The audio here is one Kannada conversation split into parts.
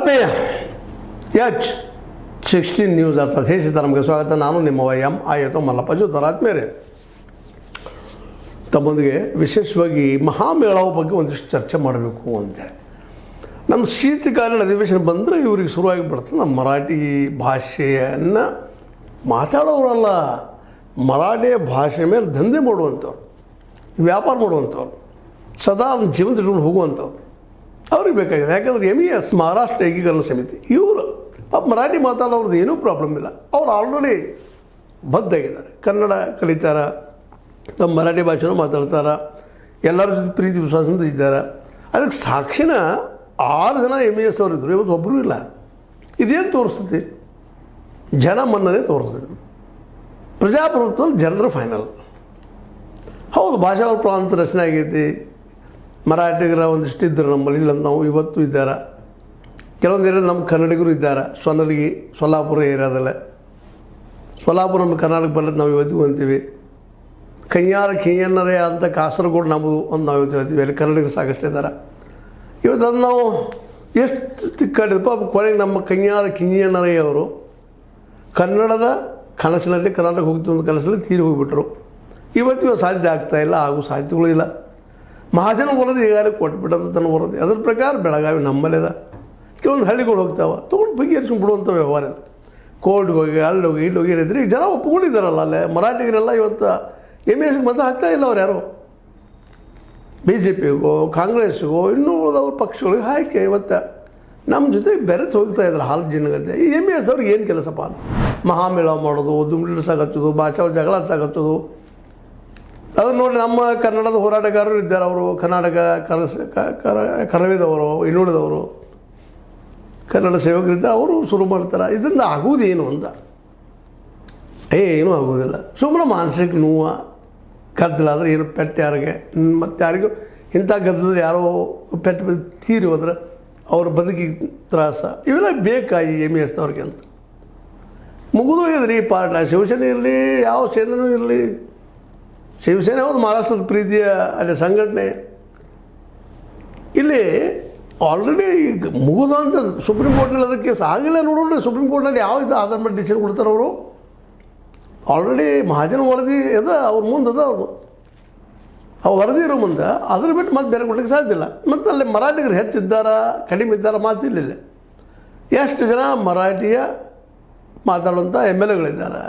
ಆತ್ಮೀಯ H16 ನ್ಯೂಸ್ ಅರ್ಥಾತ್ ಹೇಸಿತ ನಮಗೆ ಸ್ವಾಗತ. ನಾನು ನಿಮ್ಮ M. ಮಲ್ಲಪ್ಪ ಜೋತರ. ಆತ್ಮೀಯರೇ, ತಮ್ಮೊಂದಿಗೆ ವಿಶೇಷವಾಗಿ ಮಹಾಮೇಳವ ಬಗ್ಗೆ ಒಂದಿಷ್ಟು ಚರ್ಚೆ ಮಾಡಬೇಕು ಅಂತೇಳಿ. ನಮ್ಮ ಶೀತಕಾಲೀನ ಅಧಿವೇಶನ ಬಂದರೆ ಇವ್ರಿಗೆ ಶುರುವಾಗಿ ಬಿಡ್ತದೆ. ನಮ್ಮ ಮರಾಠಿ ಭಾಷೆಯನ್ನು ಮಾತಾಡೋರಲ್ಲ, ಮರಾಠಿ ಭಾಷೆ ಮೇಲೆ ದಂಧೆ ಮಾಡುವಂಥವ್ರು, ವ್ಯಾಪಾರ ಮಾಡುವಂಥವ್ರು, ಸದಾ ಅದನ್ನು ಜೀವಂತ ಇಟ್ಕೊಂಡು ಹೋಗುವಂಥವ್ರು ಅವ್ರಿಗೆ ಬೇಕಾಗಿದೆ. ಯಾಕಂದರೆ MES ಮಹಾರಾಷ್ಟ್ರ ಏಕೀಕರಣ ಸಮಿತಿ ಇವರು ಪಾಪ ಮರಾಠಿ ಮಾತಾಡೋರ್ದು ಏನೂ ಪ್ರಾಬ್ಲಮ್ ಇಲ್ಲ. ಅವ್ರು ಆಲ್ರೆಡಿ ಬದ್ಧಾಗಿದ್ದಾರೆ, ಕನ್ನಡ ಕಲಿತಾರೆ, ತಮ್ಮ ಮರಾಠಿ ಭಾಷೆನೂ ಮಾತಾಡ್ತಾರೆ, ಎಲ್ಲರ ಜೊತೆ ಪ್ರೀತಿ ವಿಶ್ವಾಸದಿಂದ ಇದ್ದಾರೆ. ಅದಕ್ಕೆ ಸಾಕ್ಷಿನ 6 ಜನ MES ಅವರು ಇದ್ದರು, ಇವತ್ತು ಒಬ್ಬರೂ ಇಲ್ಲ. ಇದೇನು ತೋರಿಸ್ತೈತಿ? ಜನ ಮನ್ನಣೆ ತೋರಿಸ್ತೈತಿ. ಪ್ರಜಾಪ್ರಭುತ್ವದಲ್ಲಿ ಜನರು ಫೈನಲ್. ಹೌದು, ಭಾಷಾ ಪ್ರಾಂತ ರಚನೆ ಆಗೈತಿ, ಮರಾಠಿಗರ ಒಂದಿಷ್ಟು ಇದ್ದರು ನಮ್ಮಲ್ಲಿ, ಇಲ್ಲ ನಾವು ಇವತ್ತು ಇದ್ದಾರೆ. ಕೆಲವೊಂದು ಏರಿಯಾದ ನಮ್ಮ ಕನ್ನಡಿಗರು ಇದ್ದಾರೆ. ಸೊನ್ನಲಗಿ, ಸೊಲ್ಲಾಪುರ ಏರಿಯಾದಲ್ಲೇ. ಸೊಲ್ಲಾಪುರ ನಮ್ಮ ಕರ್ನಾಟಕ ಬರೋದು ನಾವು ಇವತ್ತಿಗೂ ಅಂತೀವಿ. ಕೈಯಾರ ಕಿಂಜನ್ನರೇ ಅಂತ ಕಾಸರಗೋಡು ನಮ್ಮದು ಒಂದು ನಾವು ಇವತ್ತು ಹೇಳ್ತೀವಿ. ಅಲ್ಲಿ ಕನ್ನಡಿಗರು ಸಾಕಷ್ಟು ಇದ್ದಾರೆ. ಇವತ್ತು ಅದು ನಾವು ಎಷ್ಟು ತಿಕ್ಕಾಡಿದ್ರು. ಪಾಪ ಕೊನೆಗೆ ನಮ್ಮ ಕೈಯಾರ ಕಿಂಜನ್ನರೇ ಅವರು ಕನ್ನಡದ ಕನಸಿನಲ್ಲಿ ಕರ್ನಾಟಕ ಹೋಗ್ತೀವಿ ಒಂದು ಕನಸಲ್ಲಿ ತೀರಿ ಹೋಗಿಬಿಟ್ರು. ಇವತ್ತಿಗೂ ಸಾಧ್ಯ ಆಗ್ತಾಯಿಲ್ಲ, ಹಾಗೂ ಸಾಧ್ಯತೆಗಳು ಇಲ್ಲ. ಮಹಾಜನ ವರದಿ ಈಗಾಗಲೇ ಕೊಟ್ಬಿಟ್ಟದ ತನ್ನ ವರದಿ. ಅದ್ರ ಪ್ರಕಾರ ಬೆಳಗಾವಿ ನಮ್ಮಲ್ಲಿದೆ. ಕೆಲವೊಂದು ಹಳ್ಳಿಗಳು ಹೋಗ್ತಾವೆ, ತೊಗೊಂಡು ಬಗೆಹರಿಸ್ಕೊಂಡು ಬಿಡುವಂಥ ವ್ಯವಹಾರ ಇದೆ. ಕೋರ್ಟ್ಗೆ ಹೋಗಿ ಅಲ್ಲಿ ಹೋಗಿ ಇಲ್ಲಿ ಹೋಗಿ ಏನಿದ್ರೆ ಈಗ ಜನ ಒಪ್ಕೊಂಡಿದ್ದಾರಲ್ಲ. ಅಲ್ಲೇ ಮರಾಠಿಗರೆಲ್ಲ ಇವತ್ತು MES ಮತ ಹಾಕ್ತಾಯಿಲ್ಲ. ಅವ್ರು ಯಾರು BJPಗೋ ಕಾಂಗ್ರೆಸ್ಗೋ ಇನ್ನೂ ಉಳಿದವ್ರ ಪಕ್ಷಗಳಿಗೆ ಹಾಕಿ ಇವತ್ತು ನಮ್ಮ ಜೊತೆಗೆ ಬೆರೆತು ಹೋಗ್ತಾ ಇದ್ದಾರೆ ಹಾಲು ಜಿನ್ನಗದ್ದೆ. ಈ MES ಅವ್ರಿಗೆ ಏನು ಕೆಲಸಪ್ಪ ಅಂತ ಮಹಾಮೇಳ ಮಾಡೋದು, ದುಂಬಿಡ್ಲು ಸಾಗಚ್ಚೋದು, ಭಾಷಾ ಜಗಳ ಸಾಗಚ್ಚೋದು. ಅದನ್ನು ನೋಡಿ ನಮ್ಮ ಕನ್ನಡದ ಹೋರಾಟಗಾರರು ಇದ್ದಾರೆ. ಅವರು ಕರ್ನಾಟಕ ಕರವಿದವರು, ಇನ್ನುಳಿದವರು ಕನ್ನಡ ಸೇವಕರಿದ್ದಾರೆ. ಅವರು ಶುರು ಮಾಡ್ತಾರೆ. ಇದರಿಂದ ಆಗುವುದೇನು ಅಂತ ಏನೂ ಆಗೋದಿಲ್ಲ. ಸುಮ್ಮನೆ ಮಾನಸಿಕ ನೋವು, ಗದ್ದಲಾದರೆ ಏನು ಪೆಟ್ಟು ಯಾರಿಗೆ ಮತ್ತು ಯಾರಿಗೂ ಇಂಥ ಗದ್ದಲದಲ್ಲಿ ಯಾರೋ ಪೆಟ್ಟು ತೀರಿ ಹೋದ್ರೆ ಅವ್ರ ಬದುಕಿಗೆ ತ್ರಾಸ. ಇವೆಲ್ಲ ಬೇಕಾ ಈ MES ಅವ್ರಿಗೆ ಅಂತ ಮುಗಿದೋಗಿದ್ರಿ ಈ ಪಾಠ. ಶಿವಸೇನೆ ಇರಲಿ, ಯಾವ ಸೇನೆಯೂ ಇರಲಿ, ಶಿವಸೇನೆ ಒಂದು ಮಹಾರಾಷ್ಟ್ರದ ಪ್ರೀತಿಯ ಅಲ್ಲಿ ಸಂಘಟನೆ. ಇಲ್ಲಿ ಆಲ್ರೆಡಿ ಈಗ ಮುಗಿದಂಥ ಸುಪ್ರೀಂ ಕೋರ್ಟ್ನಲ್ಲಿ ಅದಕ್ಕೆ ಕೇಸ್ ಆಗಿಲ್ಲ. ನೋಡೋಣ ಸುಪ್ರೀಂ ಕೋರ್ಟ್ನಲ್ಲಿ ಯಾವ ಇದು ಆಧಾರ ಮೇಲೆ ಡಿಸಿಷನ್ ಕೊಡ್ತಾರೆ ಅವರು. ಆಲ್ರೆಡಿ ಮಹಾಜನ ವರದಿ ಅದ ಅವ್ರ ಮುಂದೆ ಅದ. ಅದು ಆ ವರದಿ ಇರೋ ಮುಂದೆ ಅದ್ರ ಬಿಟ್ಟು ಮತ್ತೆ ಬೇರೆ ಕೊಡಲಿಕ್ಕೆ ಸಾಧ್ಯ ಇಲ್ಲ. ಮತ್ತು ಅಲ್ಲಿ ಮರಾಠಿಗರು ಹೆಚ್ಚಿದ್ದಾರಾ ಕಡಿಮೆ ಇದ್ದಾರಾ ಮಾತಿಲ್ಲ. ಎಷ್ಟು ಜನ ಮರಾಠಿಯ ಮಾತಾಡುವಂಥ MLAಗಳಿದ್ದಾರೆ,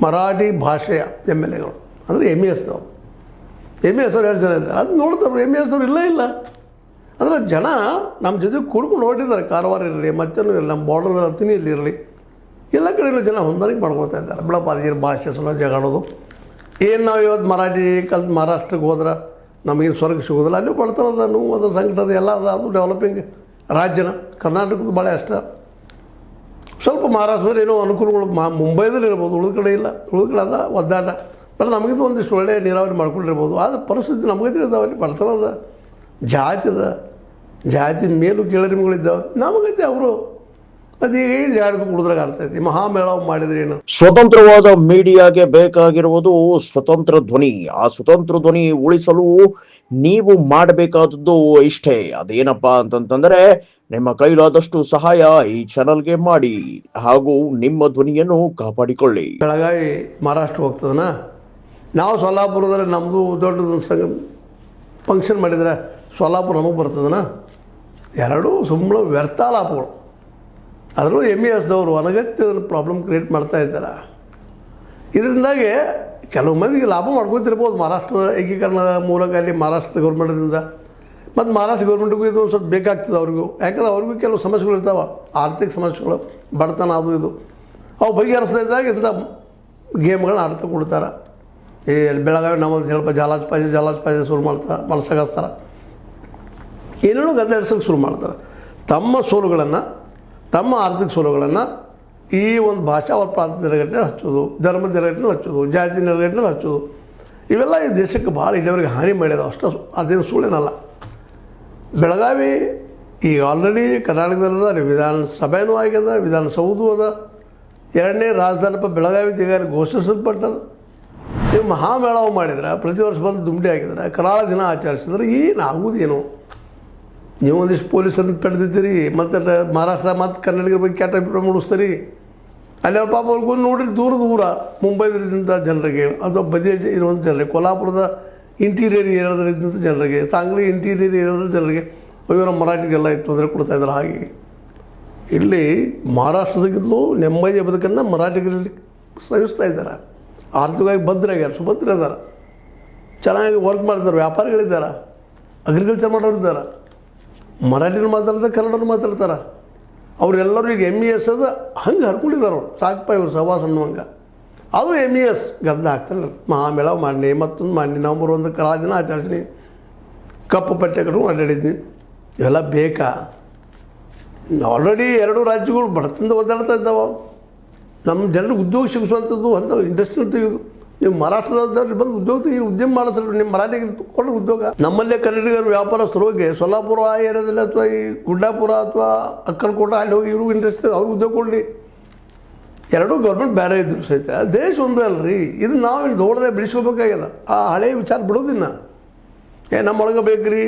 ಮರಾಠಿ ಭಾಷೆಯ MLAಗಳು ಅಂದರೆ MES ಅವರು. MES ಅವ್ರು 2 ಜನ ಇದ್ದಾರೆ. ಅದು ನೋಡ್ತಾರೆ. MES ಅವ್ರು ಇಲ್ಲ. ಅಂದರೆ ಜನ ನಮ್ಮ ಜೊತೆ ಕೂಡ್ಕೊಂಡು ಹೊರಟಿದ್ದಾರೆ. ಕಾರವಾರ ಇರಲಿ, ಮತ್ತೇನೂ ಇರಲಿ, ನಮ್ಮ ಬಾರ್ಡರ್ ಹತ್ತಿನಿಯಲ್ಲಿ ಇರಲಿ, ಎಲ್ಲ ಕಡೆಯೂ ಜನ ಹೊಂದಾಣಿಕೆ ಮಾಡ್ಕೊಳ್ತಾ ಇದ್ದಾರೆ. ಬಿಡಪ್ಪ ಅದೇನು ಭಾಷೆ ಸಲ ಜಗಾಡೋದು ಏನು. ನಾವು ಇವತ್ತು ಮರಾಠಿ ಕಲ್ತು ಮಹಾರಾಷ್ಟ್ರಕ್ಕೆ ಹೋದ್ರೆ ನಮಗೇನು ಸ್ವರ್ಗ ಸಿಗೋದಿಲ್ಲ. ಅಲ್ಲಿ ಬಡತನದ ನೋವು, ಅದು ಸಂಕಟದ ಎಲ್ಲ ಅದು ಡೆವಲಪಿಂಗ್ ರಾಜ್ಯನ. ಕರ್ನಾಟಕದ ಭಾಳ ಅಷ್ಟ. ಸ್ವಲ್ಪ ಮಹಾರಾಷ್ಟ್ರದಲ್ಲಿ ಏನೋ ಅನುಕೂಲಗಳು ಮುಂಬೈದಲ್ಲಿ ಇರ್ಬೋದು, ಉಳಿದ ಕಡೆ ಇಲ್ಲ. ಉಳಿದ ಕಡೆ ಅದ ಒದ್ದಾಟ. ಬಟ್ ನಮಗಿಂತ ಒಂದಿಷ್ಟು ಒಳ್ಳೆಯ ನೀರಾವರಿ ಮಾಡ್ಕೊಂಡಿರ್ಬೋದು. ಆದರೆ ಪರಿಸ್ಥಿತಿ ನಮಗೈತಿ ಇದ್ದಾವೆ. ಅಲ್ಲಿ ಬಡತನದ ಜಾತಿ ಮೇಲೂ ಕೀಳರಿಮೆಗಳಿದ್ದಾವೆ. ನಮಗೈತಿ ಅವರು ಅದೀಗ ಜಾಡಿಗೆ ಕುಡಿದ್ರಾಗ ಅರ್ಥೈತಿ. ಮಹಾಮೇಳವ ಮಾಡಿದ್ರೆ ಏನು? ಸ್ವತಂತ್ರವಾದ ಮೀಡಿಯಾಗೆ ಬೇಕಾಗಿರುವುದು ಸ್ವತಂತ್ರ ಧ್ವನಿ. ಆ ಸ್ವತಂತ್ರ ಧ್ವನಿ ಉಳಿಸಲು ನೀವು ಮಾಡಬೇಕಾದದ್ದು ಇಷ್ಟೇ. ಅದೇನಪ್ಪಾ ಅಂತಂತಂದ್ರೆ ನಿಮ್ಮ ಕೈಲಾದಷ್ಟು ಸಹಾಯ ಈ ಚಾನಲ್ಗೆ ಮಾಡಿ ಹಾಗೂ ನಿಮ್ಮ ಧ್ವನಿಯನ್ನು ಕಾಪಾಡಿಕೊಳ್ಳಿ. ಬೆಳಗಾವಿ ಮಹಾರಾಷ್ಟ್ರ ಹೋಗ್ತದನ, ನಾವು ಸೊಲ್ಲಾಪುರದಲ್ಲಿ ನಮ್ಮದು ದೊಡ್ಡದು ಫಂಕ್ಷನ್ ಮಾಡಿದರೆ ಸೊಲ್ಲಾಪುರ ನಮಗೆ ಬರ್ತದನ. ಎರಡೂ ಸುಮ್ಮನೆ ವ್ಯರ್ಥ ಲಾಭಗಳು. ಅದರಲ್ಲೂ MESದವರು ಅನಗತ್ಯ ಪ್ರಾಬ್ಲಮ್ ಕ್ರಿಯೇಟ್ ಮಾಡ್ತಾ ಇದ್ದಾರೆ. ಇದರಿಂದಾಗಿ ಕೆಲವು ಮಂದಿಗೆ ಲಾಭ ಮಾಡ್ಕೊತಿರ್ಬೋದು. ಮಹಾರಾಷ್ಟ್ರ ಏಕೀಕರಣದ ಮೂಲಕ ಅಲ್ಲಿ ಮಹಾರಾಷ್ಟ್ರದ ಗೌರ್ಮೆಂಟದಿಂದ ಮತ್ತು ಮಹಾರಾಷ್ಟ್ರ ಗೌರ್ಮೆಂಟ್ಗೂ ಇದು ಒಂದು ಸ್ವಲ್ಪ ಬೇಕಾಗ್ತದೆ ಅವ್ರಿಗೂ. ಯಾಕಂದ್ರೆ ಅವ್ರಿಗೂ ಕೆಲವು ಸಮಸ್ಯೆಗಳು ಇರ್ತಾವೆ, ಆರ್ಥಿಕ ಸಮಸ್ಯೆಗಳು, ಬಡತನ, ಅದು ಇದು. ಅವು ಬಗೆಹರಿಸ್ತಾ ಇದ್ದಾಗ ಇಂಥ ಗೇಮ್ಗಳನ್ನ ಆಡ್ತಾ ಕೊಡ್ತಾರೆ. ಈ ಬೆಳಗಾವಿ ನಮ್ಮದು ಹೇಳಪ್ಪ ಜಾಲಾಜ್ಪಾಜಿ ಶುರು ಮಾಡ್ಸಕ್ಕಾಸ್ತಾರೆ. ಏನೇನೋ ಗದ್ದೆ ಹಿಡ್ಸೋಕ್ಕೆ ಶುರು ಮಾಡ್ತಾರೆ. ತಮ್ಮ ಸೋಲುಗಳನ್ನು, ತಮ್ಮ ಆರ್ಥಿಕ ಸೋಲುಗಳನ್ನು ಈ ಒಂದು ಭಾಷಾ ಅವ್ರ ಪ್ರಾಂತ ನೆಲೆಗಟ್ಟಲೆ ಹಚ್ಚೋದು, ಧರ್ಮದ ನೆಲೆಗಟ್ಟಲೆ ಹಚ್ಚೋದು, ಜಾತಿ ನೆಲೆಗಟ್ಟಲೆ ಹಚ್ಚೋದು, ಇವೆಲ್ಲ ಈ ದೇಶಕ್ಕೆ ಭಾಳ ಇಲ್ಲಿವರೆಗೆ ಹಾನಿ ಮಾಡಿದಾವೆ. ಅಷ್ಟು ಅದೇನು ಸುಳ್ಳೇನಲ್ಲ. ಬೆಳಗಾವಿ ಈಗ ಆಲ್ರೆಡಿ ಕರ್ನಾಟಕದಲ್ಲದ, ಅಲ್ಲಿ ವಿಧಾನಸಭೆನೂ ಆಗ್ಯದ, ವಿಧಾನಸೌಧವೂ ಅದ. 2ನೇ ರಾಜಧಾನಿಪ ಬೆಳಗಾವಿ ಈಗಾಗಲೇ ಘೋಷಿಸಲ್ಪಟ್ಟದ. ನೀವು ಮಹಾಮೇಳವ ಮಾಡಿದ್ರೆ, ಪ್ರತಿ ವರ್ಷ ಬಂದು ದುಂಬಡಿ ಆಗಿದ್ರೆ, ಕರಾಳ ದಿನ ಆಚರಿಸಿದ್ರೆ ಏನಾಗುವುದೇನು? ನೀವು ಒಂದಿಷ್ಟು ಪೊಲೀಸರನ್ನ ಪಡೆದಿದ್ದೀರಿ, ಮತ್ತು ಮಹಾರಾಷ್ಟ್ರ ಮತ್ತು ಕನ್ನಡಿಗರ ಬಗ್ಗೆ ಕೆಟ್ಟ ಅಭಿಪ್ರಾಯ ಮೂಡಿಸ್ತೀರಿ. ಅಲ್ಲಿ ಅವ್ರ ಪಾಪ ಅವ್ರಿಗೂ ನೋಡ್ರಿ ದೂರ ಮುಂಬೈದಲ್ಲಿದ್ದಂಥ ಜನರಿಗೆ ಅಥವಾ ಬದಿಯ ಇರುವಂಥ ಜನರಿಗೆ, ಕೊಲ್ಹಾಪುರದ ಇಂಟೀರಿಯರ್ ಏರಿಯಾದಲ್ಲಿದ್ದಂಥ ಜನರಿಗೆ, ಸಾಂಗ್ಲಿ ಇಂಟೀರಿಯರ್ ಏರಿಯಾದ ಜನರಿಗೆ ಅಯ್ಯೋ ನಮ್ಮ ಮರಾಠಿಗೆಲ್ಲ ತೊಂದರೆ ಕೊಡ್ತಾಯಿದ್ದಾರೆ. ಹಾಗೆ ಇಲ್ಲಿ ಮಹಾರಾಷ್ಟ್ರದಾಗಿದ್ದು ನೆಮ್ಮದಿಯ ಬದುಕನ್ನು ಮರಾಠಿಗರಲ್ಲಿ ಸವಿಸ್ತಾ ಇದ್ದಾರೆ. ಆರ್ಥಿಕವಾಗಿ ಭದ್ರಾಗ್ಯಾರ, ಸುಭದ್ರ ಇದ್ದಾರೆ, ಚೆನ್ನಾಗಿ ವರ್ಕ್ ಮಾಡ್ತಾರೆ, ವ್ಯಾಪಾರಿಗಳಿದ್ದಾರೆ, ಅಗ್ರಿಕಲ್ಚರ್ ಮಾಡೋರಿದ್ದಾರೆ, ಮರಾಠಿನ ಮಾತಾಡ್ತಾರೆ, ಕನ್ನಡನ ಮಾತಾಡ್ತಾರೆ. ಅವರೆಲ್ಲರೂ ಈಗ MES ಅದು ಹಂಗೆ ಹರ್ಕೊಂಡಿದ್ದಾರೆ. ಅವ್ರು ಸಾಕಪ್ಪ ಇವ್ರು ಸವಾಸ ಅನ್ನುವಂಗೆ. ಅದು MES ಗದ್ದ ಹಾಕ್ತಾನೆ. ಮಹಾಮೇಳ ಮಾಡಿ ಮತ್ತೊಂದು ಮಾಡಿ ನವಂಬರ್ 1 ಕಲಾ ದಿನ ಆಚರಿಸ್ನಿ, ಕಪ್ಪು ಪಟ್ಟೆ ಕಟ್ಕೊಂಡು ಅಡ್ಡಾಡಿದ್ನಿ. ಇವೆಲ್ಲ ಬೇಕಾ? ಆಲ್ರೆಡಿ 2 ರಾಜ್ಯಗಳು ಬಡತನದ ಒದ್ದಾಡ್ತಾ ಇದ್ದಾವೆ. ನಮ್ಮ ಜನರಿಗೆ ಉದ್ಯೋಗ ಸಿಗಿಸುವಂಥದ್ದು ಅಂತ ಇಂಡಸ್ಟ್ರಿ ತೆಗೆದು ನೀವು ಮಹಾರಾಷ್ಟ್ರದವ್ರಿಗೆ ಬಂದು ಉದ್ಯೋಗ ತೆಗೆದು ಉದ್ಯಮ ಮಾಡಿಸ್ರಿ. ನಿಮ್ಮ ಮರಾಠಿಗೆ ಕೊಟ್ಟರೆ ಉದ್ಯೋಗ. ನಮ್ಮಲ್ಲೇ ಕನ್ನಡಿಗರು ವ್ಯಾಪಾರಸ್ಥರು ಹೋಗಿ ಸೊಲ್ಲಾಪುರ ಆ ಏರಿಯಾದಲ್ಲಿ ಅಥವಾ ಈ ಗುಡ್ಡಾಪುರ ಅಥವಾ ಅಕ್ಕಲಕೋಟ ಅಲ್ಲಿ ಹೋಗಿ ಇವರು ಇಂಡಸ್ಟ್ರಿ ಅವ್ರಿಗೆ ಉದ್ಯೋಗ ಕೊಡಲಿ. 2 ಗೌರ್ಮೆಂಟ್ ಬೇರೆ ಇದ್ರು ಸಹಿತ ದೇಶ ಒಂದೇ ಅಲ್ರಿ. ಇದು ನಾವು ಇಲ್ಲಿ ದೊಡ್ಡದೇ ಬೆಳೆಸ್ಕೋಬೇಕಾಗ್ಯದ. ಆ ಹಳೆಯ ವಿಚಾರ ಬಿಡೋದಿನ್ನ ನಮ್ಮೊಳಗೆ ಬೇಕ್ರಿ.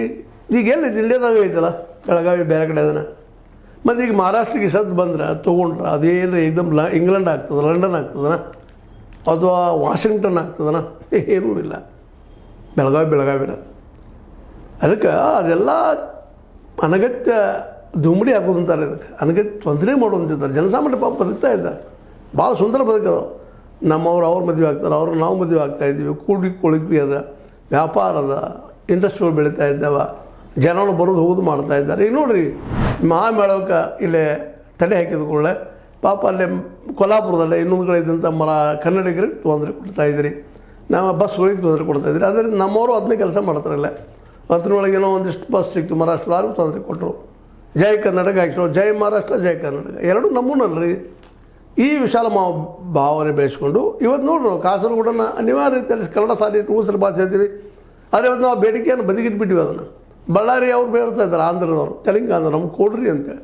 ಈಗ ಎಲ್ಲಿದೆ ಇಂಡಿಯಾದಾಗ ಐತಲ್ಲ, ಬೆಳಗಾವಿ ಬೇರೆ ಕಡೆ ಅದನ್ನು. ಮತ್ತು ಈಗ ಮಹಾರಾಷ್ಟ್ರಕ್ಕೆ ಸದ್ದು ಬಂದ್ರೆ ತೊಗೊಂಡ್ರೆ ಅದೇನು ಏಕದಮ್ ಇಂಗ್ಲೆಂಡ್ ಆಗ್ತದೆ, ಲಂಡನ್ ಆಗ್ತದನ ಅಥವಾ ವಾಷಿಂಗ್ಟನ್ ಆಗ್ತದನ? ಏನೂ ಇಲ್ಲ, ಬೆಳಗಾವಿನ. ಅದಕ್ಕೆ ಅದೆಲ್ಲ ಅನಗತ್ಯ ದುಮ್ಡಿ ಹಾಕೋದಂತಾರೆ. ಇದಕ್ಕೆ ಅನಗತ್ಯ ತೊಂದರೆ ಮಾಡುವಂತಿದ್ದಾರೆ. ಜನಸಾಮಾನ್ಯ ಪಾಪ ಬದುಕ್ತಾ ಇದ್ದಾರೆ, ಭಾಳ ಸುಂದರ ಬದುಕದ. ನಮ್ಮವ್ರು ಅವ್ರ ಮದುವೆ ಆಗ್ತಾರೆ, ಅವ್ರು ನಾವು ಮದುವೆ ಆಗ್ತಾಯಿದ್ದೀವಿ. ಕೊಳಿಕೆ ಅದ, ವ್ಯಾಪಾರ ಅದ, ಇಂಡಸ್ಟ್ರಿಗಳು ಬೆಳೀತಾ ಇದ್ದಾವೆ, ಜನಗಳು ಬರೋದು ಹೋಗೋದು ಮಾಡ್ತಾ ಇದ್ದಾರೆ. ಈಗ ನೋಡಿರಿ ಮಹಾಮೇಳಕ್ಕೆ ಇಲ್ಲೇ ತಡೆ ಹಾಕಿದ ಕೂಡಲೇ ಪಾಪ ಅಲ್ಲೇ ಕೊಲ್ಹಾಪುರದಲ್ಲೇ ಇನ್ನೊಂದು ಕಡೆ ಇದ್ದಂಥ ಕನ್ನಡಿಗರಿಗೆ ತೊಂದರೆ ಕೊಡ್ತಾಯಿದ್ರಿ, ನಾವು ಬಸ್ಗಳಿಗೆ ತೊಂದರೆ ಕೊಡ್ತಾಯಿದ್ರಿ. ಅದರಿಂದ ನಮ್ಮವರು ಅದನ್ನೇ ಕೆಲಸ ಮಾಡ್ತಾರಲ್ಲ. ಅದರೊಳಗೇನೋ ಒಂದಿಷ್ಟು ಬಸ್ ಸಿಕ್ತು, ಮಹಾರಾಷ್ಟ್ರದವ್ರು ತೊಂದರೆ ಕೊಟ್ಟರು. ಜೈ ಕರ್ನಾಟಕ ಹಾಕಿದ್ರು, ಜೈ ಮಹಾರಾಷ್ಟ್ರ, ಜೈ ಕರ್ನಾಟಕ ಎರಡೂ ನಮ್ಮೂನಲ್ರಿ. ಈ ವಿಶಾಲ ಭಾವನೆ ಬೆಳೆಸ್ಕೊಂಡು ಇವತ್ತು ನೋಡ್ರಿ ನಾವು ಕಾಸರಗೋಡನ್ನ ಅನಿವಾರ್ಯ ರೀತಿಯಲ್ಲಿ ಕನ್ನಡ ಸಾಲಿ ಟೂಸಲ್ಲಿ ಭಾಷೆ ಹೇಳ್ತೀವಿ. ಆದರೆ ಇವತ್ತು ನಾವು ಬೇಡಿಕೆಯನ್ನು ಬದಿಗಿಟ್ಬಿಟ್ಟಿವಿ. ಅದನ್ನು ಬಳ್ಳಾರಿ ಅವ್ರು ಬೇಡ್ತಾ ಇದ್ದಾರೆ, ಆಂಧ್ರದವರು, ತೆಲಂಗಾಣ ನಮ್ಗೆ ಕೊಡ್ರಿ ಅಂತೇಳಿ.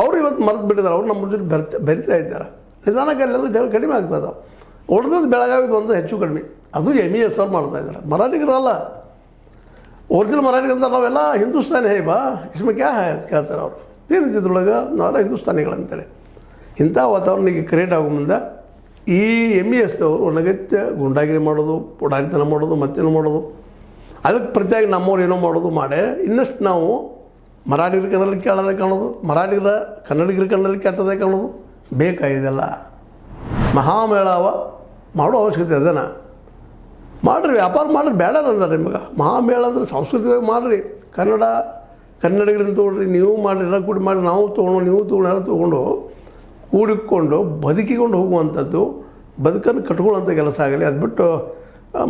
ಅವರು ಇವತ್ತು ಮರೆತು ಬಿಟ್ಟಿದ್ದಾರೆ. ಅವ್ರು ನಮ್ಮ ಜೊತೆ ಬೆರಿತಾ ಇದ್ದಾರೆ. ನಿಧಾನಕ್ಕೆ ಅಲ್ಲೆಲ್ಲ ಜನ ಕಡಿಮೆ ಆಗ್ತದೆ. ಉಳಿದದ್ದು ಬೆಳಗಾವಿದು ಒಂದು ಹೆಚ್ಚು ಕಡಿಮೆ. ಅದು MES ಅವ್ರು ಮಾಡ್ತಾಯಿದ್ದಾರೆ, ಮರಾಠಿಗರಲ್ಲ. ಒರಿಜಿನಲ್ ಮರಾಠಿಗಂತ ನಾವೆಲ್ಲ ಹಿಂದೂಸ್ತಾನಿ ಹೇ ಬಾ ಇಸ್ಮ ಕ್ಯಾ ಹೈ ಅಂತ ಕೇಳ್ತಾರೆ ಅವರು. ಏನಿದ್ರೊಳಗೆ ನಾವೆಲ್ಲ ಹಿಂದೂಸ್ತಾನಿಗಳಂತೇಳಿ. ಇಂಥ ವಾತಾವರಣ ಕ್ರಿಯೇಟ್ ಆಗೋ ಮುಂದೆ ಈ MES ಅವರು ಅನಗತ್ಯ ಗುಂಡಾಗಿರಿ ಮಾಡೋದು, ಪುಡಾರಿತನ ಮಾಡೋದು, ಮತ್ತೇನು ಮಾಡೋದು, ಅದಕ್ಕೆ ಪ್ರತಿಯಾಗಿ ನಮ್ಮವ್ರು ಏನೋ ಮಾಡೋದು ಮಾಡೇ ಇನ್ನಷ್ಟು ನಾವು ಮರಾಠಿಗರ ಕಣ್ಣಲ್ಲಿ ಕೇಳೋದೇ ಕಾಣೋದು, ಕನ್ನಡಿಗರ ಕಣ್ಣಲ್ಲಿ ಕೆಟ್ಟದೇ ಕಾಣೋದು ಬೇಕಾಗಿದೆಲ್ಲ. ಮಹಾಮೇಳವ ಮಾಡೋ ಅವಶ್ಯಕತೆ ಅದನ್ನು ಮಾಡಿರಿ, ವ್ಯಾಪಾರ ಮಾಡಿರಿ, ಬೇಡ ಅಂತಾರೆ ನಿಮಗೆ. ಮಹಾಮೇಳ ಅಂದರೆ ಸಾಂಸ್ಕೃತಿಕವಾಗಿ ಮಾಡಿರಿ. ಕನ್ನಡಿಗರನ್ನ ತೊಗೊಳ್ರಿ, ನೀವು ಮಾಡಿರಿ, ಎಲ್ಲ ಕೂಡಿ ಮಾಡಿ, ನಾವು ತೊಗೊಂಡು ನೀವು ತೊಗೊಂಡು ಎಲ್ಲ ತೊಗೊಂಡು ಕೂಡಿಕೊಂಡು ಬದುಕಿಕೊಂಡು ಹೋಗುವಂಥದ್ದು, ಬದುಕನ್ನು ಕಟ್ಕೊಳ್ಳೋಂಥ ಕೆಲಸ ಆಗಲಿ. ಅದು ಬಿಟ್ಟು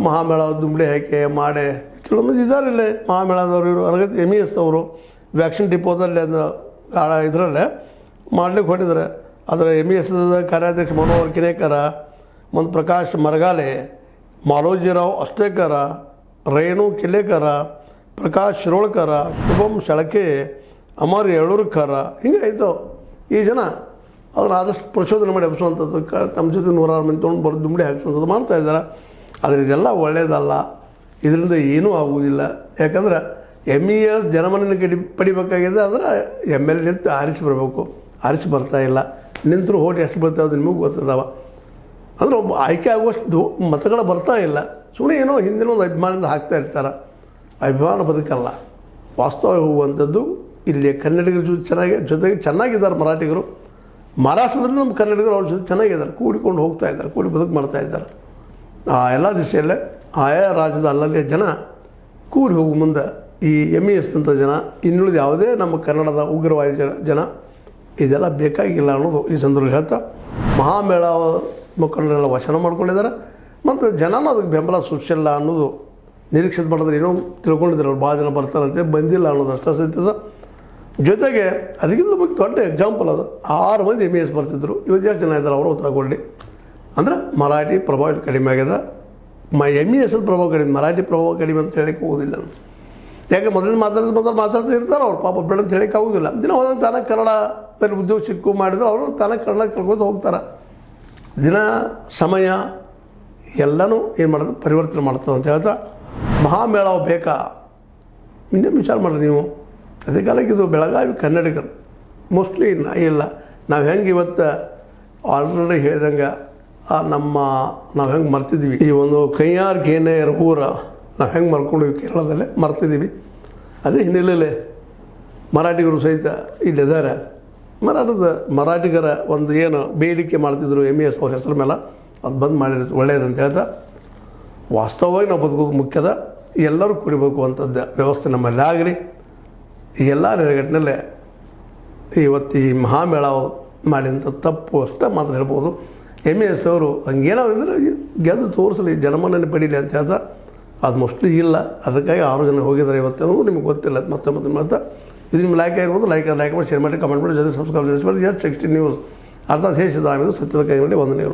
ಮಹಾಮೇಳ ದುಂಬಡಿ ಹಾಕಿ ಮಾಡಿ ಕೆಲವೊಂದು ಇದಾರಿಲ್ಲ ಮಹಾಮೇಳದವರು, ಇವರು ಅನಗತ್ಯ MES ಅವರು ವ್ಯಾಕ್ಸಿನ್ ಡಿಪೋದಲ್ಲಿ ಅದನ್ನು ಇದರಲ್ಲೇ ಮಾಡ್ಲಿಕ್ಕೆ ಹೊಟ್ಟಿದ್ದಾರೆ. ಅದರ MES ಕಾರ್ಯಾಧ್ಯಕ್ಷ ಮನೋಹರ್ ಕಿಣೇಕರ, ಮತ್ತು ಪ್ರಕಾಶ್ ಮರಗಾಲೆ, ಮಾಲೋಜಿರಾವ್ ಅಷ್ಟೇಕರ, ರೇಣು ಕಿಲೇಕರ, ಪ್ರಕಾಶ್ ಶಿರೋಳ್ಕರ, ಶುಭಂ ಶಳಕೆ, ಅಮರ್ ಯಳೂರ್ಕರ, ಹಿಂಗೆ ಆಯಿತು. ಈ ಜನ ಅದನ್ನು ಆದಷ್ಟು ಪ್ರಚೋದನೆ ಮಾಡಿ ಹಬ್ಬಿಸುವಂಥದ್ದು, ತಮ್ಮ ಜೊತೆ 106 ಮಂದಿ ತೊಗೊಂಡು ಬರೋದು ದುಂಬಡಿ ಹಾಕಿಸುವಂಥದ್ದು ಮಾಡ್ತಾಯಿದ್ದಾರೆ. ಆದರೆ ಇದೆಲ್ಲ ಒಳ್ಳೆಯದಲ್ಲ, ಇದರಿಂದ ಏನೂ ಆಗುವುದಿಲ್ಲ. ಯಾಕಂದ್ರೆ MES ಜನಮನ್ನಣೆ ಪಡಿಬೇಕಾಗಿದೆ. ಅಂದರೆ MLA ನಿಂತು ಆರಿಸಿ ಬರಬೇಕು, ಆರಿಸಿ ಬರ್ತಾಯಿಲ್ಲ. ನಿಂತರೂ ಹೋಗಿ ಎಷ್ಟು ಬರ್ತಾವೆ ನಿಮಗೂ ಗೊತ್ತದಾವ. ಅಂದರೆ ಒಬ್ಬ ಆಯ್ಕೆ ಆಗುವಷ್ಟು ಮತಗಳು ಬರ್ತಾ ಇಲ್ಲ. ಸುಮ್ಮನೆ ಏನೋ ಹಿಂದಿನ ಒಂದು ಅಭಿಮಾನದಿಂದ ಹಾಕ್ತಾ ಇರ್ತಾರೆ. ಅಭಿಮಾನ ಬದುಕಲ್ಲ, ವಾಸ್ತವ ಹೋಗುವಂಥದ್ದು. ಇಲ್ಲಿ ಕನ್ನಡಿಗರ ಜೊತೆಗೆ ಚೆನ್ನಾಗಿದ್ದಾರೆ ಮರಾಠಿಗರು. ಮಹಾರಾಷ್ಟ್ರದಲ್ಲಿ ನಮ್ಮ ಕನ್ನಡಿಗರು ಅವ್ರ ಜೊತೆ ಚೆನ್ನಾಗಿದ್ದಾರೆ, ಕೂಡಿಕೊಂಡು ಹೋಗ್ತಾ ಇದ್ದಾರೆ, ಕೂಡಿ ಬದುಕು ಮಾಡ್ತಾ ಇದ್ದಾರೆ. ಆ ಎಲ್ಲ ದಿಶೆಯಲ್ಲೇ ಆಯಾ ರಾಜ್ಯದ ಅಲ್ಲಲ್ಲಿಯ ಜನ ಕೂಡಿ ಹೋಗುವ ಮುಂದೆ ಈ MES ಅಂತ ಜನ, ಇನ್ನುಳಿದ ಯಾವುದೇ ನಮ್ಮ ಕನ್ನಡದ ಉಗ್ರವಾದಿ ಜನ ಇದೆಲ್ಲ ಬೇಕಾಗಿಲ್ಲ ಅನ್ನೋದು ಈ ಸಂದರ್ಭದಲ್ಲಿ ಹೇಳ್ತಾ, ಮಹಾಮೇಳ ಮುಖಂಡರೆಲ್ಲ ವಚನ ಮಾಡ್ಕೊಂಡಿದ್ದಾರೆ. ಮತ್ತು ಜನನೂ ಅದಕ್ಕೆ ಬೆಂಬಲ ಸೂಚಿಸಿಲ್ಲ ಅನ್ನೋದು ನಿರೀಕ್ಷಿತ ಮಾಡಿದ್ರೆ ಏನೋ ತಿಳ್ಕೊಂಡಿದ್ರು. ಭಾಳ ಜನ ಬರ್ತಾರಂತೆ, ಬಂದಿಲ್ಲ ಅನ್ನೋದು ಅಷ್ಟೇ ಸಹಿತದ. ಜೊತೆಗೆ ಅದಕ್ಕಿಂತ ಬಗ್ಗೆ ದೊಡ್ಡ ಎಕ್ಸಾಂಪಲ್ ಅದು, 6 ಮಂದಿ MES ಬರ್ತಿದ್ರು. ಇವತ್ತು ಎಷ್ಟು ಜನ ಇದ್ದಾರೆ ಅವರು ಉತ್ತರ ಕೊಡಲಿ. ಅಂದ್ರೆ ಮರಾಠಿ ಪ್ರಭಾವ ಕಡಿಮೆ ಆಗ್ಯದ. MES ಪ್ರಭಾವ ಕಡಿಮೆ, ಮರಾಠಿ ಪ್ರಭಾವ ಕಡಿಮೆ ಅಂತ ಹೇಳಕ್ಕೆ ಹೋಗೋದಿಲ್ಲ. ಯಾಕೆ ಮೊದಲು ಮಾತಾಡ್ತಾ ಇರ್ತಾರೆ ಅವ್ರು, ಪಾಪ ಬೇಡ ಅಂತ ಹೇಳಕ್ಕೆ ಆಗೋದಿಲ್ಲ. ದಿನ ಹೋದಂಗೆ ತಾನೇ ಕನ್ನಡದಲ್ಲಿ ಉದ್ಯೋಗ ಸಿಕ್ಕು ಮಾಡಿದ್ರು ಅವರು ತಾನೇ ಕನ್ನಡ ಕಲ್ಕೋದು ಹೋಗ್ತಾರೆ. ದಿನ ಸಮಯ ಎಲ್ಲನೂ ಏನು ಮಾಡೋದು ಪರಿವರ್ತನೆ ಮಾಡ್ತದೆ ಅಂತ ಹೇಳ್ತಾ, ಮಹಾಮೇಳ ಬೇಕಾ ಇನ್ನೇ ವಿಚಾರ ಮಾಡಿರಿ ನೀವು. ಅದೇ ಕಾಲಕ್ಕೆ ಇದು ಬೆಳಗಾವಿ ಕನ್ನಡಿಗರು ಮೋಸ್ಟ್ಲಿ ಇಲ್ಲ. ನಾವು ಹೆಂಗೆ ಇವತ್ತು ಆಲ್ರೆಡಿ ಹೇಳಿದಂಗೆ ನಾವು ಹೆಂಗೆ ಮರ್ತಿದ್ದೀವಿ, ಈ ಒಂದು ಕೈಯಾರಿಕೆನೇ ಊರ ನಾವು ಹೆಂಗೆ ಮರ್ಕೊಂಡಿವಿ ಕೇರಳದಲ್ಲೇ ಮರ್ತಿದ್ದೀವಿ. ಅದೇ ಹಿನ್ನೆಲೆಯಲ್ಲೇ ಮರಾಠಿಗರು ಸಹಿತ ಇಲ್ಲಿದ್ದಾರೆ. ಮರಾಠಿಗರ ಒಂದು ಏನು ಬೇಡಿಕೆ ಮಾಡ್ತಿದ್ರು MES ಅವ್ರ ಹೆಸರ ಮೇಲೆ ಅದು ಬಂದ್ ಮಾಡಿರೋದು ಒಳ್ಳೆಯದಂತ ಹೇಳ್ತಾ, ವಾಸ್ತವವಾಗಿ ನಾವು ಬದುಕೋದು ಮುಖ್ಯದ, ಎಲ್ಲರೂ ಕುಡಿಬೇಕು ಅಂಥದ್ದು ವ್ಯವಸ್ಥೆ ನಮ್ಮಲ್ಲಿ ಆಗಲಿ. ಈ ಎಲ್ಲ ನೆಲೆಗಟ್ಟಿನಲ್ಲೇ ಇವತ್ತು ಈ ಮಹಾಮೇಳ ಮಾಡಿದಂಥ ತಪ್ಪು ಅಷ್ಟೇ ಮಾತ್ರ ಹೇಳ್ಬೋದು. MES ಅವರು ಹಂಗೇನೋ ಅಂದರೆ ಗೆದ್ದು ತೋರಿಸಲಿ, ಜನಮನ್ನಣೆ ಪಡೀಲಿ ಅಂತ ಹೇಳ್ತಾ, ಅದು ಮೋಸ್ಟ್ಲಿ ಇಲ್ಲ. ಅದಕ್ಕಾಗಿ 6 ಜನ ಹೋಗಿದ್ದಾರೆ ಇವತ್ತು ಅನ್ನೋದು ನಿಮ್ಗೆ ಗೊತ್ತಿಲ್ಲ. ಮತ್ತೆ ಮಾಡ್ತಾ ಇದು ನಿಮ್ಮ ಲೈಕ್ ಆಗಿರ್ಬೋದು, ಲೈಕ್ ಮಾಡಿ, ಶೇರ್ ಮಾಡಿ, ಕಮೆಂಟ್ ಮಾಡಿ, ಜೊತೆ ಸಬ್ಸ್ಕ್ರೈಬ್ ಮಾಡಿ. Yes16 ನ್ಯೂಸ್ ಅರ್ಥಾತ್ ಹೇಸಿದ ಸತ್ಯದ ಕೈಯಲ್ಲಿ ವಂದನೆಗಳು.